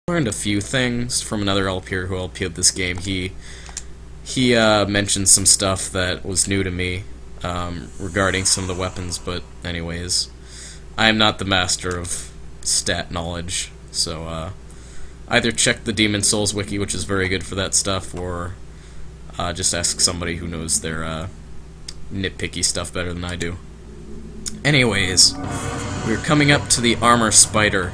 Learned a few things from another LPer who LP'd this game. He mentioned some stuff that was new to me regarding some of the weapons, but anyways, I am not the master of stat knowledge, so either check the Demon Souls wiki, which is very good for that stuff, or just ask somebody who knows their nitpicky stuff better than I do. Anyways, we're coming up to the Armor Spider.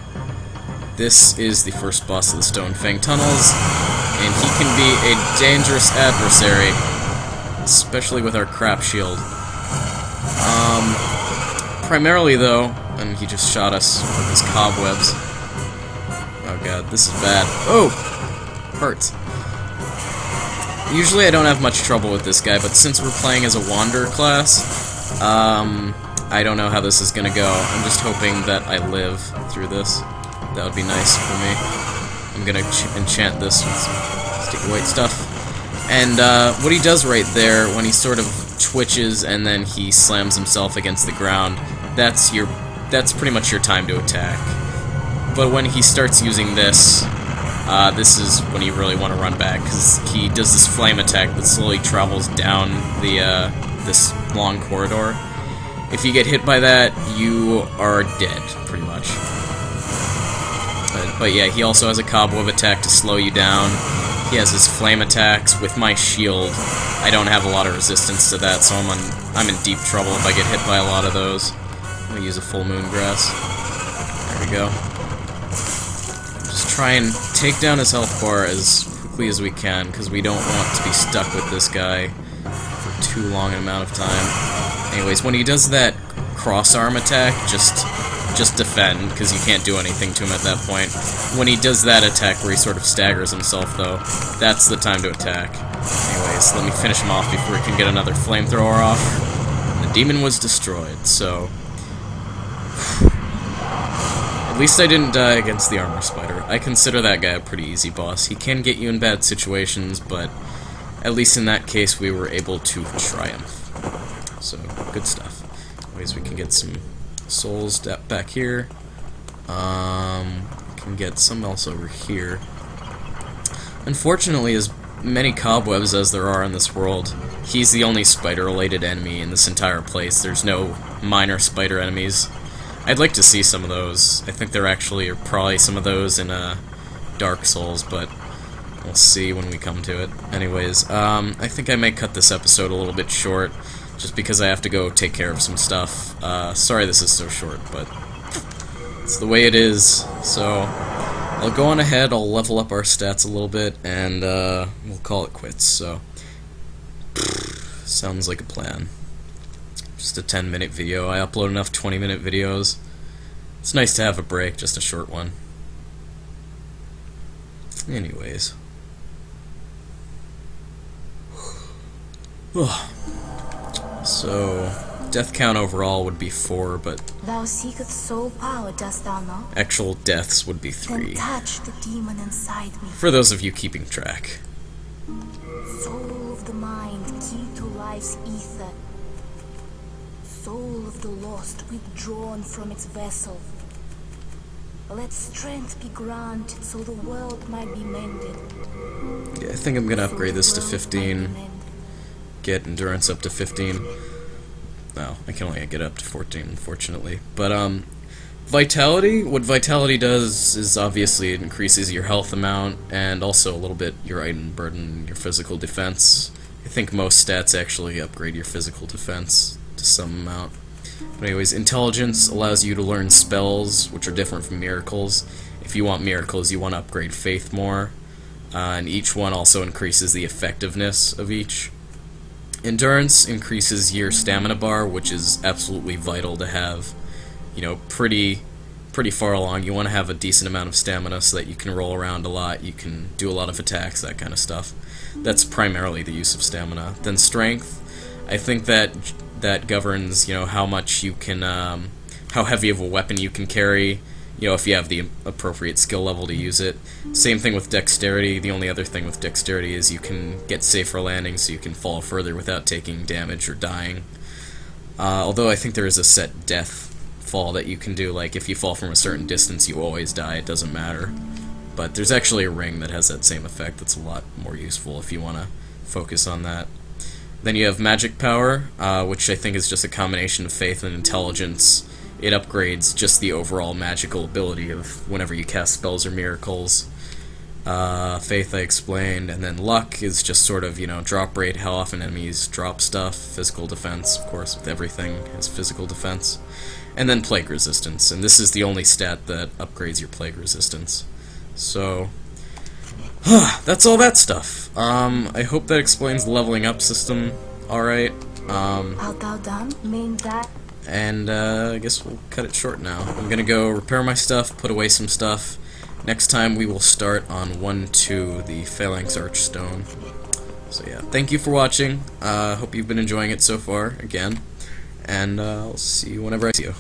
This is the first boss of the Stone Fang Tunnels, and he can be a dangerous adversary, especially with our crap shield. Primarily though, and he just shot us with his cobwebs. Oh god, this is bad. Oh! Hurts. Usually I don't have much trouble with this guy, but since we're playing as a Wanderer class, I don't know how this is gonna go. I'm just hoping that I live through this. That would be nice for me. I'm gonna enchant this with some sticky white stuff. And what he does right there, when he sort of twitches and then he slams himself against the ground, that's pretty much your time to attack. But when he starts using this, this is when you really want to run back, because he does this flame attack that slowly travels down the this long corridor. If you get hit by that, you are dead, pretty much. But yeah, he also has a cobweb attack to slow you down. He has his flame attacks. With my shield, I don't have a lot of resistance to that, so I'm in deep trouble if I get hit by a lot of those. I'm gonna use a full moon grass. There we go. Just try and take down his health bar as quickly as we can, because we don't want to be stuck with this guy for too long an amount of time. Anyways, when he does that cross arm attack, just defend, because you can't do anything to him at that point. When he does that attack where he sort of staggers himself, though, that's the time to attack. Anyways, let me finish him off before he can get another flamethrower off. The demon was destroyed, so... At least I didn't die against the Armor Spider. I consider that guy a pretty easy boss. He can get you in bad situations, but at least in that case we were able to triumph. So, good stuff. Anyways, we can get some souls back here. Can get some else over here. Unfortunately, as many cobwebs as there are in this world, he's the only spider-related enemy in this entire place. There's no minor spider enemies. I'd like to see some of those. I think there actually are probably some of those in Dark Souls, but we'll see when we come to it. Anyways, I think I may cut this episode a little bit short, just because I have to go take care of some stuff. Sorry this is so short, but it's the way it is. So, I'll go on ahead, I'll level up our stats a little bit, and we'll call it quits, so... Sounds like a plan. Just a 10-minute video. I upload enough 20-minute videos. It's nice to have a break, just a short one. Anyways. So, death count overall would be 4, but thou seekest soul power, dost thou not? Actual deaths would be 3. Then touch the demon inside me. For those of you keeping track. Soul of the mind, key to life's ether. Soul of the lost, withdrawn from its vessel. Let strength be granted so the world might be mended. Yeah, I think I'm gonna upgrade this to 15. Get endurance up to 15. Well, I can only get up to 14, unfortunately. But, vitality? What vitality does is obviously it increases your health amount, and also a little bit your item burden, your physical defense. I think most stats actually upgrade your physical defense to some amount. But anyways, intelligence allows you to learn spells, which are different from miracles. If you want miracles, you want to upgrade faith more. And each one also increases the effectiveness of each. Endurance increases your stamina bar, which is absolutely vital to have, you know, pretty far along. You want to have a decent amount of stamina so that you can roll around a lot, you can do a lot of attacks, that kind of stuff. That's primarily the use of stamina. Then strength, I think that governs, you know, how much you can, how heavy of a weapon you can carry, you know, if you have the appropriate skill level to use it. Same thing with dexterity. The only other thing with dexterity is you can get safer landings, so you can fall further without taking damage or dying. Although I think there is a set death fall that you can do, like if you fall from a certain distance you always die, it doesn't matter. But there's actually a ring that has that same effect that's a lot more useful if you want to focus on that. Then you have magic power, which I think is just a combination of faith and intelligence. It upgrades just the overall magical ability of whenever you cast spells or miracles. Faith I explained, and then luck is just sort of, drop rate, how often enemies drop stuff, physical defense, of course, with everything is physical defense, and then plague resistance, and this is the only stat that upgrades your plague resistance. So, that's all that stuff. I hope that explains the leveling up system alright. Art thou done? Mean that? And I guess we'll cut it short now. I'm gonna go repair my stuff, put away some stuff. Next time we will start on 1-2, the Phalanx Archstone. So yeah, thank you for watching. Hope you've been enjoying it so far, again. And I'll see you whenever I see you.